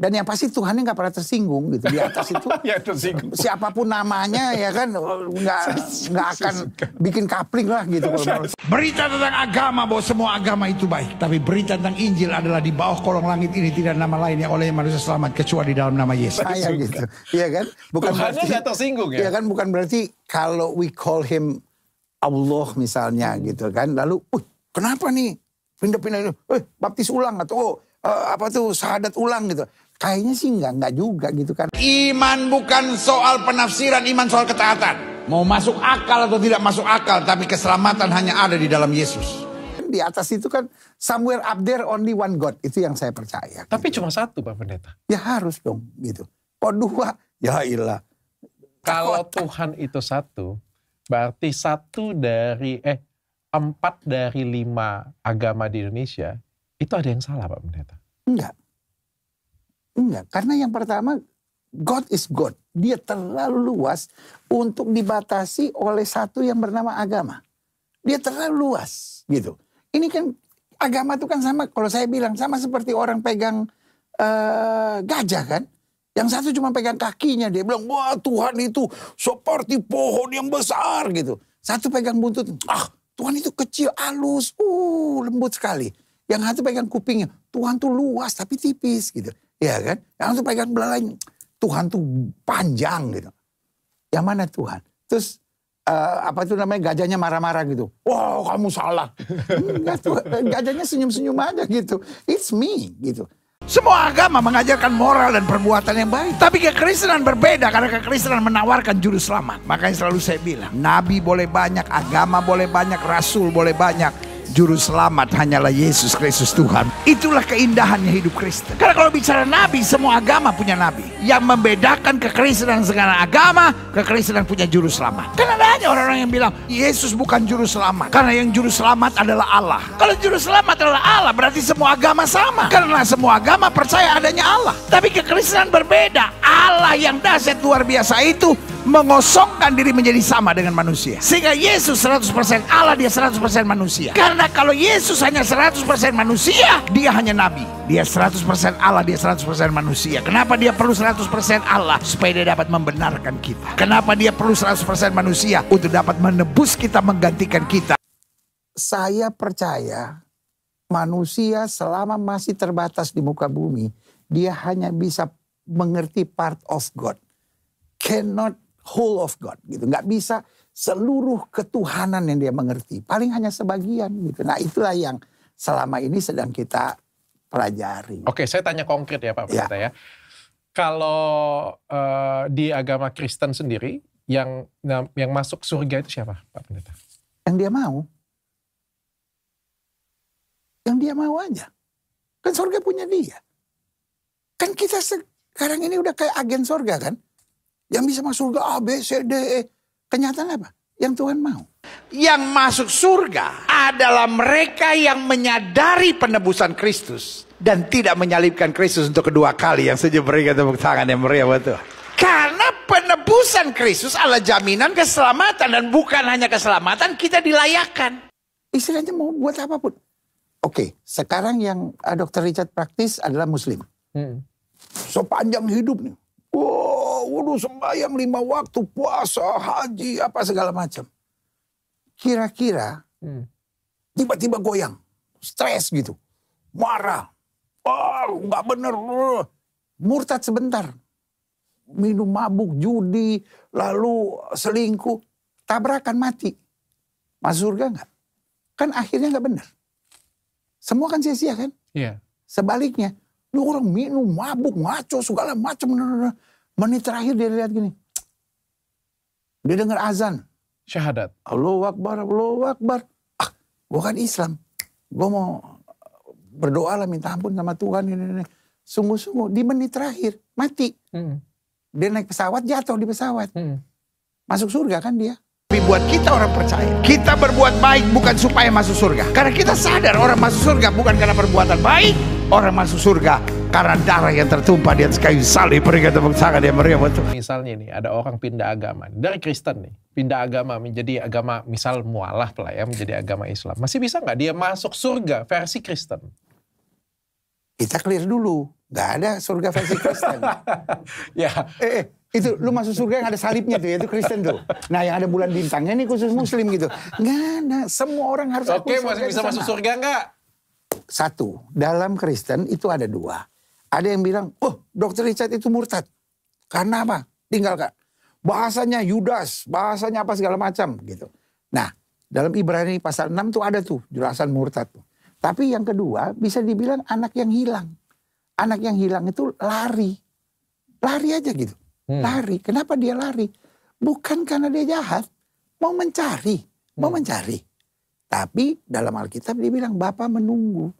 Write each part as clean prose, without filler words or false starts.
Dan yang pasti Tuhannya nggak pernah tersinggung gitu di atas itu. Ya, tersinggung. Siapapun namanya ya kan nggak akan bikin kapling lah gitu. Berita tentang agama bahwa semua agama itu baik, tapi berita tentang Injil adalah di bawah kolong langit ini tidak nama lain yang oleh manusia selamat kecuali dalam nama Yesus. Saya gitu, iya kan? Bukan Tuhannya berarti nggak tersinggung ya? Iya kan, bukan berarti kalau we call him Allah misalnya gitu kan, lalu, kenapa nih pindah-pindah, baptis ulang atau apa tuh syahadat ulang gitu? Kayaknya sih enggak juga gitu kan. Iman bukan soal penafsiran, iman soal ketaatan. Mau masuk akal atau tidak masuk akal, tapi keselamatan hanya ada di dalam Yesus. Di atas itu kan somewhere up there only one God, itu yang saya percaya. Tapi gitu. cuma satu Pak Pendeta. Ya harus dong gitu. Kok dua? Ya ilah. Kalau Tuhan itu satu, berarti 4 dari 5 agama di Indonesia itu ada yang salah Pak Pendeta? Enggak, karena yang pertama God is God. Dia terlalu luas untuk dibatasi oleh satu yang bernama agama. Dia terlalu luas gitu. Ini kan agama itu kan sama, kalau saya bilang sama seperti orang pegang gajah kan. Yang satu cuma pegang kakinya, dia bilang wah Tuhan itu seperti pohon yang besar gitu. Satu pegang buntut, Tuhan itu kecil, halus, lembut sekali. Yang satu pegang kupingnya, Tuhan tuh luas tapi tipis gitu. Ya kan? Yang satu pegang belalainya, Tuhan tuh panjang gitu. Yang mana Tuhan? Terus apa itu namanya, gajahnya marah-marah gitu. Wah kamu salah. Enggak, gajahnya senyum-senyum aja gitu. It's me gitu. Semua agama mengajarkan moral dan perbuatan yang baik. Tapi kekristenan berbeda karena kekristenan menawarkan juru selamat. Makanya selalu saya bilang, nabi boleh banyak, agama boleh banyak, rasul boleh banyak. Juru selamat hanyalah Yesus Kristus Tuhan. Itulah keindahannya hidup Kristen. Karena kalau bicara nabi, semua agama punya nabi. Yang membedakan kekristenan dengan agama, kekristenan punya juru selamat. Karena ada orang-orang yang bilang, Yesus bukan juru selamat. Karena yang juru selamat adalah Allah. Kalau juru selamat adalah Allah, berarti semua agama sama. Karena semua agama percaya adanya Allah. Tapi kekristenan berbeda. Allah yang dahsyat luar biasa itu mengosongkan diri menjadi sama dengan manusia. Sehingga Yesus 100% Allah, dia 100% manusia. Karena kalau Yesus hanya 100% manusia, dia hanya nabi. Dia 100% Allah, dia 100% manusia. Kenapa dia perlu 100% Allah? Supaya dia dapat membenarkan kita. Kenapa dia perlu 100% manusia? Untuk dapat menebus kita, menggantikan kita. Saya percaya manusia selama masih terbatas di muka bumi, dia hanya bisa mengerti part of God. Cannot whole of God gitu. Nggak bisa seluruh ketuhanan yang dia mengerti. Paling hanya sebagian gitu. Nah itulah yang selama ini sedang kita pelajari. Oke, saya tanya konkret ya Pak Pendeta ya. Kalau di agama Kristen sendiri yang masuk surga itu siapa Pak Pendeta? Yang dia mau. Yang dia mau aja. Kan surga punya dia. Kan kita sekarang ini udah kayak agen surga kan. Yang bisa masuk surga A, B, C, D, E. Kenyataan apa? Yang Tuhan mau. Yang masuk surga adalah mereka yang menyadari penebusan Kristus. Dan tidak menyalibkan Kristus untuk kedua kali. Yang saja berikan tepuk tangan yang meriah buat Tuhan. Karena penebusan Kristus adalah jaminan keselamatan. Dan bukan hanya keselamatan, kita dilayakkan. Istilahnya mau buat apapun. Oke, sekarang yang Dr. Richard praktis adalah Muslim. Sepanjang hidup nih. Waduh sembahyang 5 waktu, puasa, haji, apa segala macam. Kira-kira tiba-tiba goyang, stres gitu, marah, nggak bener, murtad sebentar, minum mabuk, judi, lalu selingkuh, tabrakan mati, masuk surga nggak? Kan akhirnya nggak bener. Semua kan sia-sia kan? Iya. Sebaliknya, lu orang minum, mabuk, ngaco, segala macam. Menit terakhir dia lihat gini. Dia dengar azan. Syahadat. Allahu Akbar, Allahu Akbar. Gue kan Islam. Gue mau berdoa lah, minta ampun sama Tuhan. Ini. Sungguh-sungguh, di menit terakhir, mati. Dia naik pesawat, jatuh di pesawat. Masuk surga kan dia. Tapi buat kita orang percaya, kita berbuat baik bukan supaya masuk surga. Karena kita sadar orang masuk surga bukan karena perbuatan baik. Orang masuk surga karena darah yang tertumpah di atas kayu salib. Berikan tepuk tangan yang meriah buat Tuhan. Misalnya nih ada orang pindah agama dari Kristen nih, pindah agama menjadi agama misal mualaf lah ya, menjadi agama Islam. Masih bisa nggak dia masuk surga versi Kristen? Kita clear dulu, Nggak ada surga versi Kristen. Ya. Itu lu masuk surga yang ada salibnya tuh, itu Kristen tuh. Nah yang ada bulan bintangnya nih khusus Muslim gitu. Nggak ada, semua orang harus Oke, masih bisa masuk surga nggak? Satu, dalam Kristen itu ada dua. Ada yang bilang, oh Dr. Richard itu murtad. Karena apa? Tinggalkan. Bahasanya Yudas, bahasanya apa segala macam gitu. Nah, dalam Ibrani pasal 6 tuh ada tuh jelasan murtad tuh. Tapi yang kedua bisa dibilang anak yang hilang. Anak yang hilang itu lari. Lari aja gitu. Lari. Kenapa dia lari? Bukan karena dia jahat. Mau mencari. Mau mencari. Tapi dalam Alkitab dia bilang Bapa menunggu.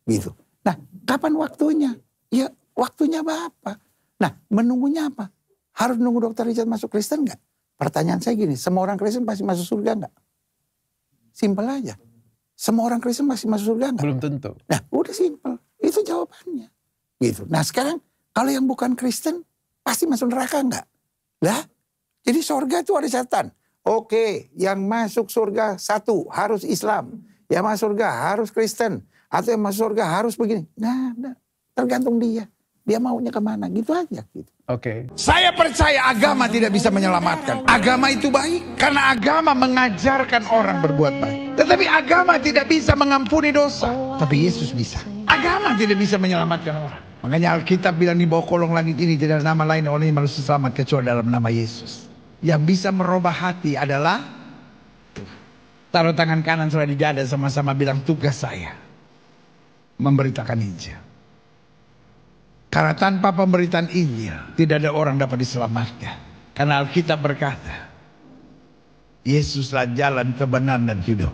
Gitu. Nah, kapan waktunya? Ya waktunya Bapa. Nah, menunggunya apa? Harus nunggu Dr. Richard masuk Kristen nggak? Pertanyaan saya gini, semua orang Kristen pasti masuk surga nggak? Simpel aja. Semua orang Kristen pasti masuk surga nggak? Belum tentu. Nah, udah simpel. Itu jawabannya. Gitu. Nah, sekarang kalau yang bukan Kristen pasti masuk neraka nggak? Lah, jadi surga itu ada catatan. Oke, yang masuk surga satu harus Islam. Yang masuk surga harus Kristen. Atau yang masuk surga harus begini. Nah, tergantung dia. Dia maunya kemana, gitu aja. Gitu. Oke. Saya percaya agama tidak bisa menyelamatkan. Agama itu baik karena agama mengajarkan orang berbuat baik. Tetapi agama tidak bisa mengampuni dosa. Tapi Yesus bisa. Agama tidak bisa menyelamatkan orang. Makanya Alkitab bilang di bawah kolong langit ini tidak ada nama lain oleh manusia selamat kecuali dalam nama Yesus. Yang bisa merubah hati adalah taruh tangan kanan sudah di dada sama-sama bilang tugas saya memberitakan Injil. Karena tanpa pemberitaan Injil tidak ada orang dapat diselamatkan. Karena Alkitab berkata Yesuslah jalan kebenaran dan hidup.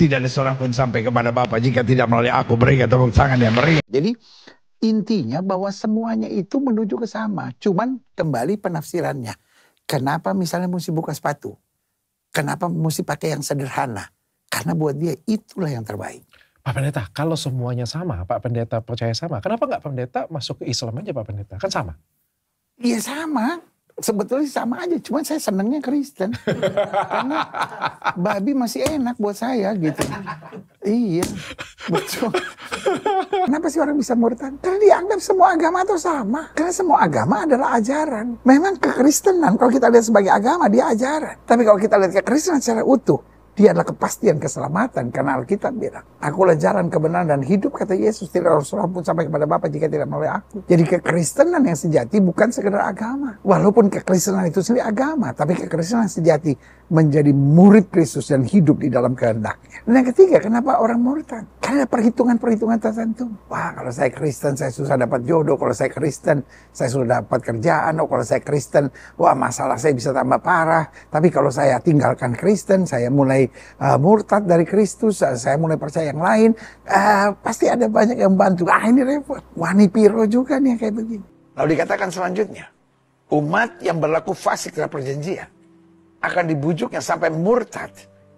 Tidak ada seorang pun sampai kepada Bapa jika tidak melalui aku. Berikan tepuk tangan yang meriah. Jadi intinya bahwa semuanya itu menuju ke sama. Cuman kembali penafsirannya. Kenapa misalnya mesti buka sepatu? Kenapa mesti pakai yang sederhana? Karena buat dia itulah yang terbaik. Pak Pendeta, kalau semuanya sama, Pak Pendeta percaya sama, kenapa nggak Pak Pendeta masuk ke Islam aja Pak Pendeta? Kan sama. Iya sama. Sebetulnya sama aja. Cuman saya senengnya Kristen. Karena babi masih enak buat saya gitu. Iya. Betul. Kenapa sih orang bisa murtad? Karena dianggap semua agama itu sama. Karena semua agama adalah ajaran. Memang kekristenan kalau kita lihat sebagai agama dia ajaran. Tapi kalau kita lihat kekristenan secara utuh. Dia adalah kepastian keselamatan. Karena Alkitab bilang, akulah jalan kebenaran dan hidup, kata Yesus. Tidak harus seorang pun sampai kepada Bapa jika tidak melalui aku. Jadi kekristenan yang sejati bukan sekedar agama. Walaupun kekristenan itu sendiri agama. Tapi kekristenan sejati menjadi murid Kristus dan hidup di dalam kehendaknya. Dan yang ketiga, kenapa orang murtad? Karena ada perhitungan-perhitungan tertentu. Wah, kalau saya Kristen, saya susah dapat jodoh. Kalau saya Kristen, saya sudah dapat kerjaan. Oh, kalau saya Kristen, wah masalah saya bisa tambah parah. Tapi kalau saya tinggalkan Kristen, saya mulai murtad dari Kristus, saya mulai percaya yang lain, pasti ada banyak yang bantu. Ini repot. Wani Piro juga nih kayak begini. Lalu dikatakan selanjutnya, umat yang berlaku fasik dalam perjanjian akan dibujuknya sampai murtad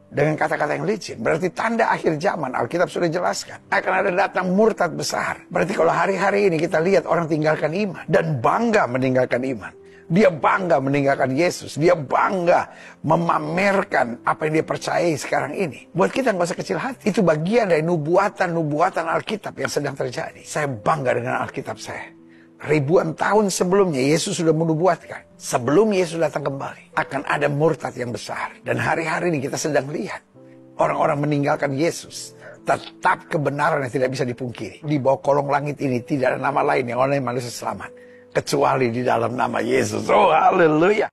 dengan kata-kata yang licin. Berarti tanda akhir zaman, Alkitab sudah jelaskan. Akan ada datang murtad besar. Berarti kalau hari-hari ini kita lihat orang tinggalkan iman dan bangga meninggalkan iman. Dia bangga meninggalkan Yesus. Dia bangga memamerkan apa yang dia percayai sekarang ini. Buat kita nggak usah kecil hati. Itu bagian dari nubuatan-nubuatan Alkitab yang sedang terjadi. Saya bangga dengan Alkitab saya. Ribuan tahun sebelumnya Yesus sudah menubuatkan. Sebelum Yesus datang kembali. Akan ada murtad yang besar. Dan hari-hari ini kita sedang lihat. Orang-orang meninggalkan Yesus. Tetap kebenaran yang tidak bisa dipungkiri. Di bawah kolong langit ini tidak ada nama lain yang oleh manusia selamat. Kecuali di dalam nama Yesus. Oh, haleluya.